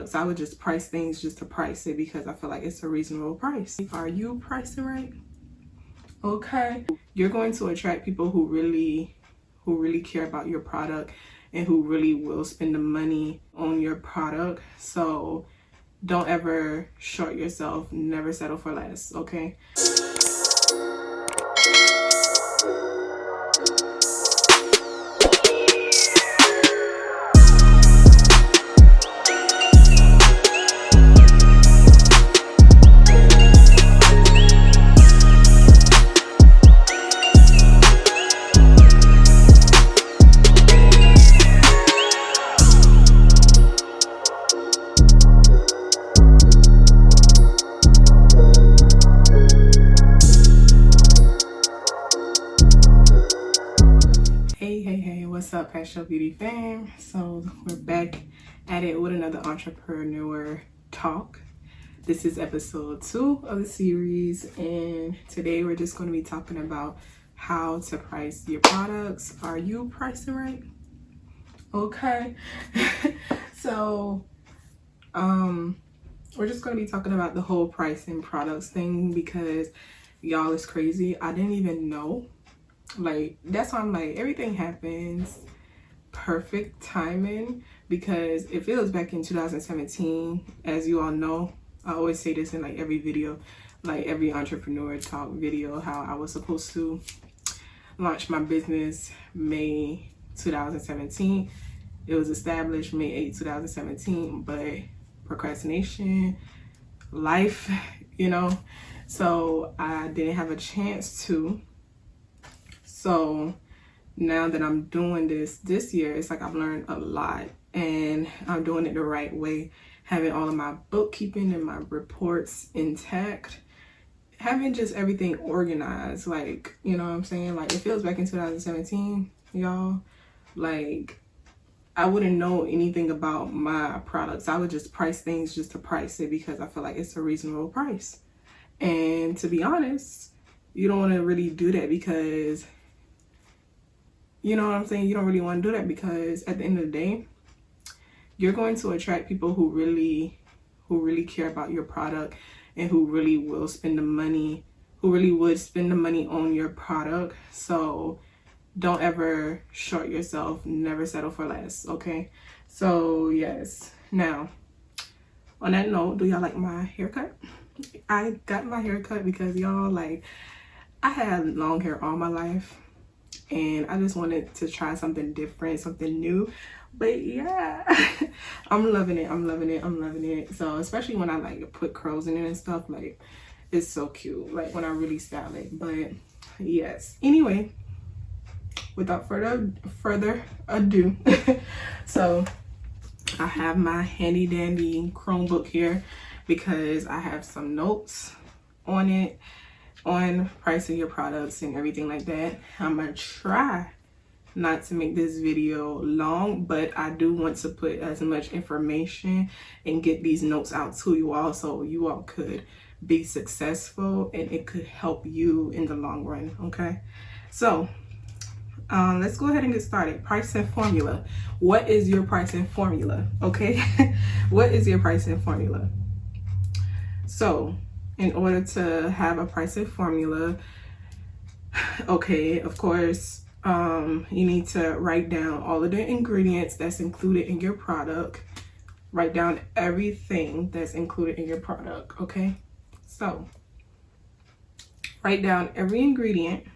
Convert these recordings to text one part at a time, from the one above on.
products. I would just price things just to price it because I feel like it's a reasonable price. Are you pricing right? Okay. You're going to attract people who really care about your product and who really will spend the money on your product. So don't ever short yourself. Never settle for less, okay? Hey, what's up, Paschal Beauty fam? So we're back at it with another entrepreneur talk. This is episode 2 of the series, and today we're just going to be talking about how to price your products. Are you pricing right? Okay. So we're just going to be talking about the whole pricing products thing because y'all, it's crazy. I didn't even know. Like, that's why I'm like, everything happens perfect timing, because it feels back in 2017. As you all know, I always say this in like every video, like every entrepreneur talk video, how I was supposed to launch my business May 2017. It was established May 8, 2017, but procrastination, life, so I didn't have a chance to. So now that I'm doing this year, it's like I've learned a lot and I'm doing it the right way, having all of my bookkeeping and my reports intact, having just everything organized. Like, you know what I'm saying? Like, it feels back in 2017, y'all. Like, I wouldn't know anything about my products. I would just price things just to price it because I feel like it's a reasonable price. And to be honest, you don't want to really do that because, you know what I'm saying? You don't really want to do that because at the end of the day, you're going to attract people who really care about your product and who really will spend the money, who really would spend the money on your product. So don't ever short yourself. Never settle for less, okay? So yes. Now, on that note, do y'all like my haircut? I got my haircut because y'all, like, I had long hair all my life. And I just wanted to try something different, something new. But yeah, I'm loving it. So especially when I like put curls in it and stuff, like, it's so cute. Like when I really style it. But yes. Anyway, without further ado, so I have my handy dandy Chromebook here because I have some notes on it on pricing your products and everything like that. I'm gonna try not to make this video long, but I do want to put as much information and get these notes out to you all so you all could be successful and it could help you in the long run. Okay, so let's go ahead and get started. Pricing formula. What is your pricing formula? Okay. What is your pricing formula? So in order to have a pricing formula, okay, of course, you need to write down all of the ingredients that's included in your product. Write down everything that's included in your product, okay? So, write down every ingredient.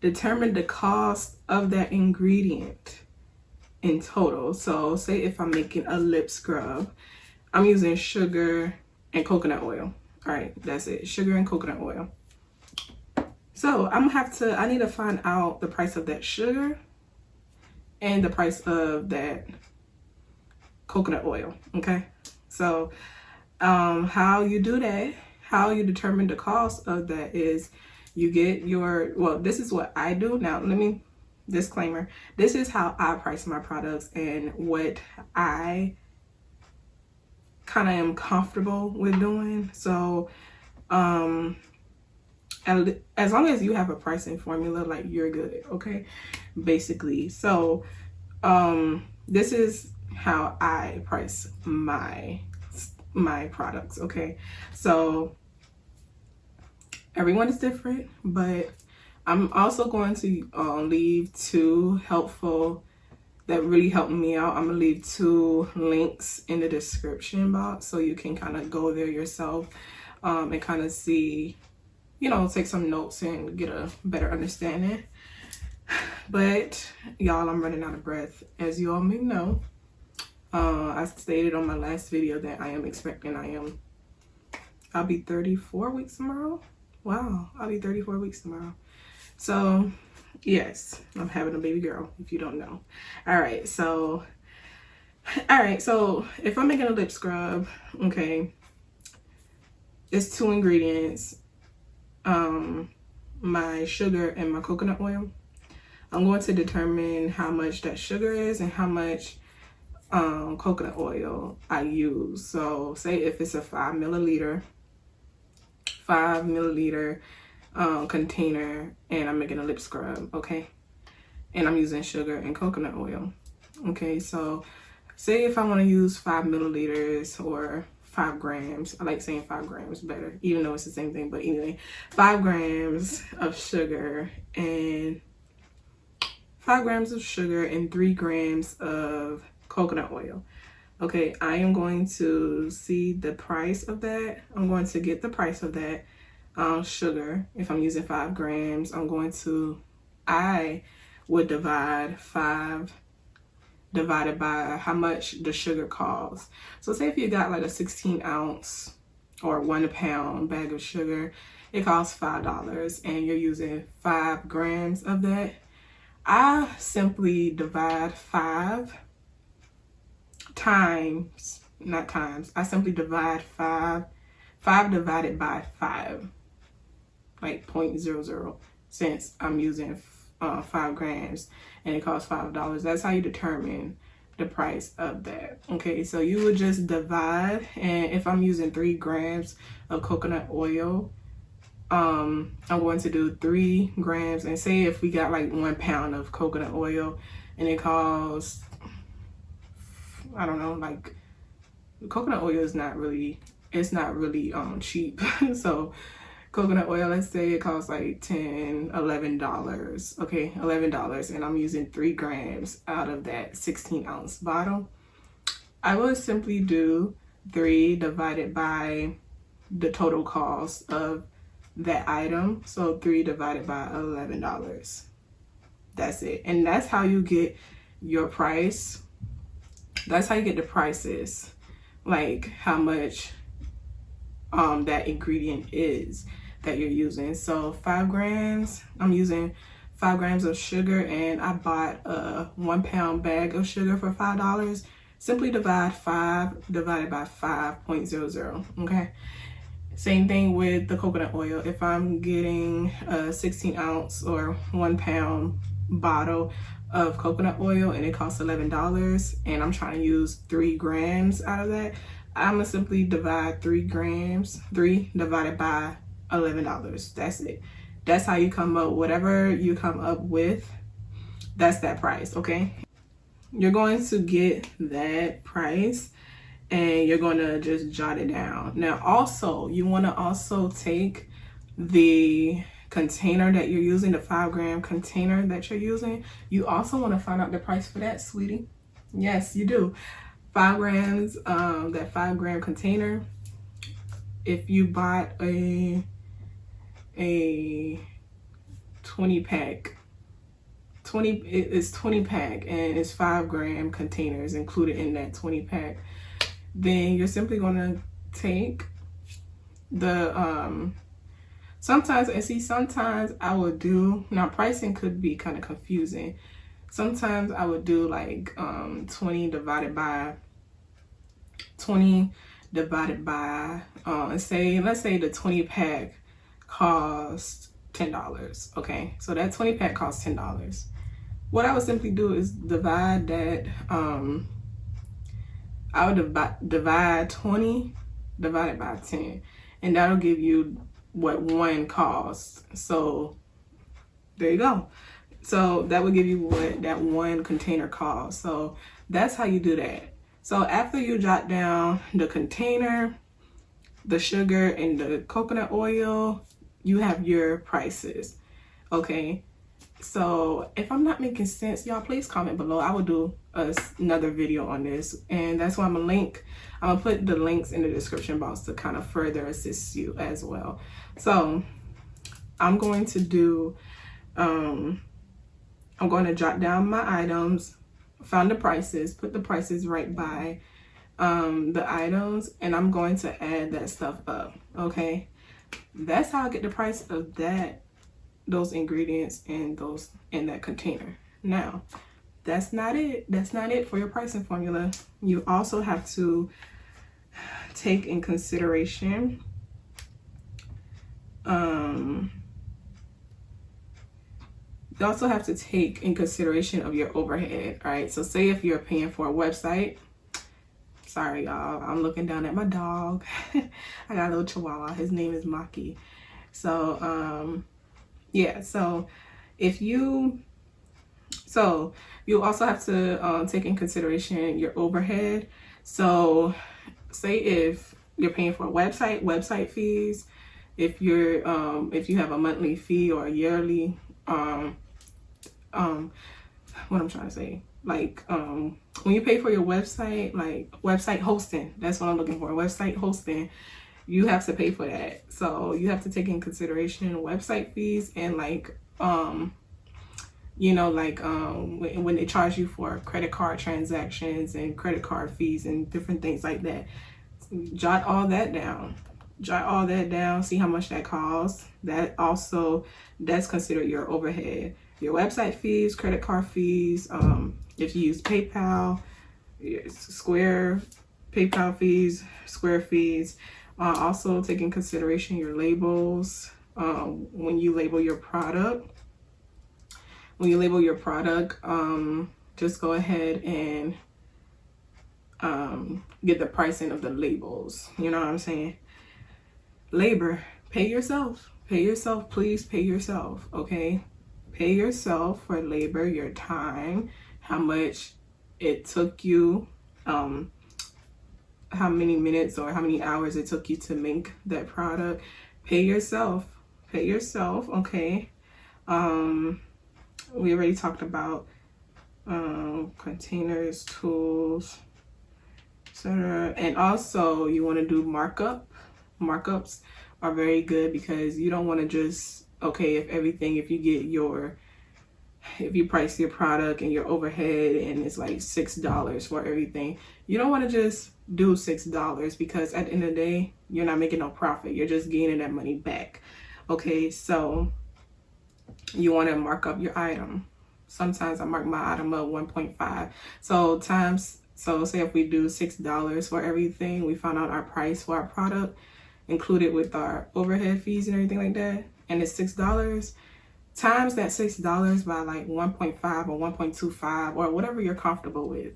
Determine the cost of that ingredient in total. So, say if I'm making a lip scrub, I'm using sugar and coconut oil. All right, that's it. Sugar and coconut oil. So I need to find out the price of that sugar and the price of that coconut oil. Okay. So how you do that, how you determine the cost of that is you get well, this is what I do. Now, disclaimer, this is how I price my products and what I kind of am comfortable with doing. So as long as you have a pricing formula, like, you're good, okay, basically. So this is how I price my products. Okay, so everyone is different, but I'm also going to leave 2 helpful that really helped me out. I'm gonna leave 2 links in the description box so you can kind of go there yourself and kind of see, you know, take some notes and get a better understanding. But y'all, I'm running out of breath. As you all may know, I stated on my last video that I am expecting I'll be 34 weeks tomorrow. Wow, I'll be 34 weeks tomorrow. So yes, I'm having a baby girl, if you don't know. All right, so if I'm making a lip scrub, okay, it's 2 ingredients, my sugar and my coconut oil. I'm going to determine how much that sugar is and how much coconut oil I use. So say if it's a 5 milliliter container and I'm making a lip scrub, okay, and I'm using sugar and coconut oil. Okay, so say if I want to use 5 milliliters or 5 grams, I like saying 5 grams better, even though it's the same thing, but anyway, 5 grams of sugar and 5 grams of sugar and 3 grams of coconut oil. Okay, I am going to see the price of that. I'm going to get the price of that sugar. If I'm using 5 grams, I would divide 5 divided by how much the sugar costs. So say if you got like a 16-ounce or 1 pound bag of sugar, it costs $5 and you're using 5 grams of that. I simply divide 5 times, not times, I simply divide 5 divided by 5, like 0.00, since I'm using 5 grams and it costs $5. That's how you determine the price of that. Okay, so you would just divide, and if I'm using 3 grams of coconut oil, I'm going to do 3 grams, and say if we got like 1 pound of coconut oil and it costs, I don't know, like coconut oil is not really, cheap. So coconut oil, let's say it costs like $11. Okay, $11, and I'm using 3 grams out of that 16-ounce bottle. I would simply do 3 divided by the total cost of that item. So 3 divided by $11. That's it. And that's how you get your price. That's how you get the prices, like how much that ingredient is that you're using. So 5 grams, I'm using 5 grams of sugar, and I bought a 1 pound bag of sugar for $5. Simply divide 5 divided by 5.00. Okay, same thing with the coconut oil. If I'm getting a 16-ounce or 1 pound bottle of coconut oil and it costs $11 and I'm trying to use 3 grams out of that, I'm gonna simply divide 3 divided by $11. That's it. That's how you come up, whatever you come up with, that's that price. Okay, you're going to get that price and you're going to just jot it down. Now also, you want to also take the container that you're using, the 5 gram container that you're using. You also want to find out the price for that, sweetie. Yes, you do. 5 grams, that 5 gram container. If you bought a 20 pack, it's 20 pack and it's 5 gram containers included in that 20 pack, then you're simply going to take the sometimes I would do, now pricing could be kind of confusing. Sometimes I would do like 20 divided by let's say the 20 pack cost $10. Okay, so that 20 pack costs $10. What I would simply do is divide that, I would divide 20 divided by 10, and that'll give you what 1 costs. So there you go. So that would give you what that 1 container costs. So That's how you do that. So after you jot down the container, the sugar, and the coconut oil, you have your prices. Okay, so if I'm not making sense, y'all please comment below. I will do another video on this, and that's why I'm gonna put the links in the description box to kind of further assist you as well. So I'm going to do I'm going to jot down my items, find the prices, put the prices right by the items, and I'm going to add that stuff up. Okay, that's how I get the price of those ingredients in that container. Now, that's not it. That's not it for your pricing formula. You also have to take in consideration you also have to take in consideration of your overhead. All right, so say if you're paying for a website, sorry y'all, I'm looking down at my dog. I got a little chihuahua, his name is Maki. So yeah, so you also have to take in consideration your overhead. So say if you're paying for a website fees, if you have a monthly fee or a yearly what I'm trying to say, like when you pay for your website, like website hosting, that's what I'm looking for, website hosting, you have to pay for that. So you have to take in consideration website fees and like you know, like when they charge you for credit card transactions and credit card fees and different things like that. Jot all that down. See how much that costs. That's considered your overhead. Your website fees, credit card fees, if you use PayPal, PayPal fees, Square fees. Also take in consideration your labels when you label your product. Just go ahead and get the pricing of the labels. You know what I'm saying? Labor, pay yourself, please pay yourself. Okay, pay yourself for labor, your time, how much it took you, how many minutes or how many hours it took you to make that product. Pay yourself. Okay, we already talked about containers, tools, etc. And also you want to do markups are very good, because you don't want to just, okay, if you price your product and your overhead and it's like $6 for everything, you don't want to just do $6, because at the end of the day you're not making no profit, you're just gaining that money back. Okay, so you want to mark up your item. Sometimes I mark my item up 1.5. So say if we do $6 for everything, we found out our price for our product included with our overhead fees and everything like that, and it's $6, times that $6 by like 1.5 or 1.25 or whatever you're comfortable with.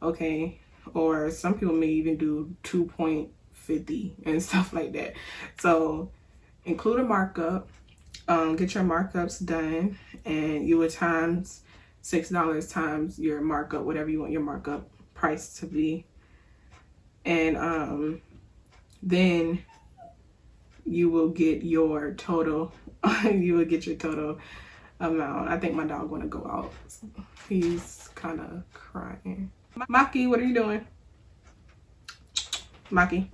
Okay, or some people may even do 2.50 and stuff like that. So include a markup, get your markups done, and you would times $6 times your markup, whatever you want your markup price to be, and then you will get your total amount. I think my dog want to go out. He's kind of crying. Maki, what are you doing? Maki,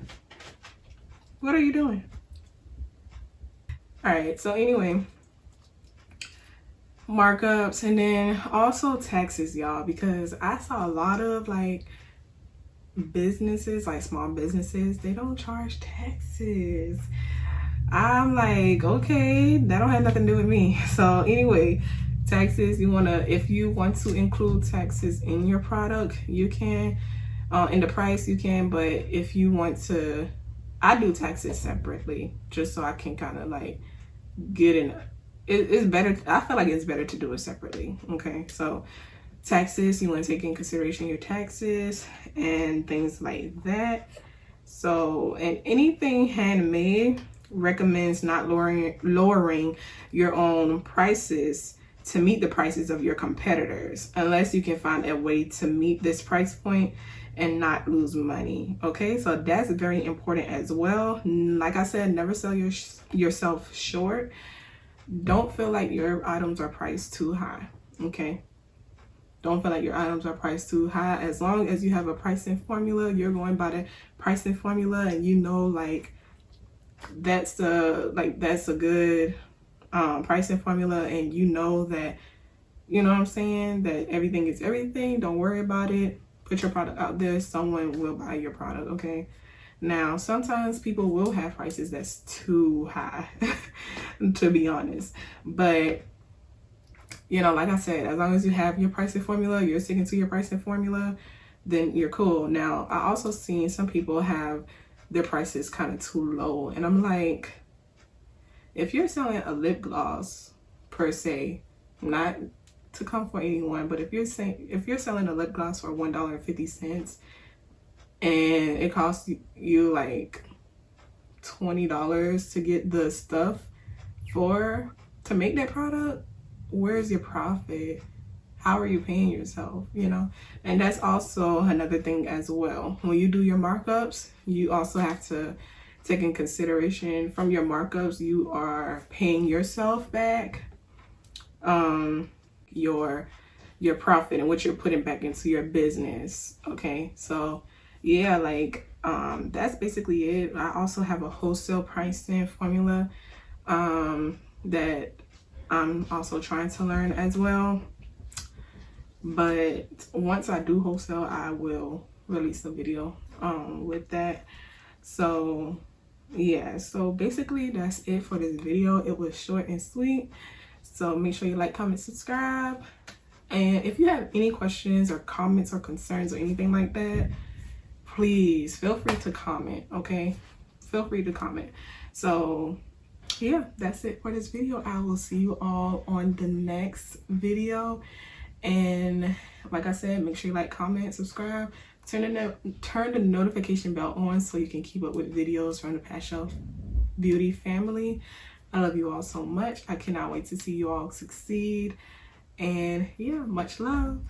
what are you doing? All right, so anyway, markups, and then also taxes, y'all, because I saw a lot of like businesses, like small businesses, they don't charge taxes. I'm like, okay, that don't have nothing to do with me. So anyway, taxes, if you want to include taxes in your product, you can, in the price you can, but if you want to, I do taxes separately just so I can kind of like get in. It's better, I feel like it's better to do it separately. Okay, so taxes, you want to take in consideration your taxes and things like that. So, and anything handmade recommends not lowering your own prices to meet the prices of your competitors, unless you can find a way to meet this price point and not lose money. Okay, so that's very important as well. Like I said, never sell yourself short. Don't feel like your items are priced too high. Okay, don't feel like your items are priced too high. As long as you have a pricing formula, you're going by the pricing formula, and you know, like that's a good pricing formula, and you know that, you know what I'm saying, that everything is everything. Don't worry about it. Put your product out there. Someone will buy your product. Okay, now sometimes people will have prices that's too high to be honest, but you know, like I said, as long as you have your pricing formula, you're sticking to your pricing formula, then you're cool. Now I also seen some people have their prices kind of too low, and I'm like, if you're selling a lip gloss per se, not to come for anyone, but if you're selling a lip gloss for $1.50 and it costs you like $20 to get the stuff to make that product, where's your profit? How are you paying yourself? You know, and that's also another thing as well. When you do your markups, you also have to take in consideration from your markups, you are paying yourself back your profit and what you're putting back into your business. Okay, so yeah, like that's basically it. I also have a wholesale pricing formula that I'm also trying to learn as well, but once I do wholesale, I will release a video with that. So yeah, so basically that's it for this video. It was short and sweet, so make sure you like, comment, subscribe, and if you have any questions or comments or concerns or anything like that, please feel free to comment. Okay, feel free to comment. So yeah, that's it for this video. I will see you all on the next video, and like I said, make sure you like, comment, subscribe, turn the notification bell on so you can keep up with videos from the Paschal Beauty family. I love you all so much. I cannot wait to see you all succeed, and yeah, much love.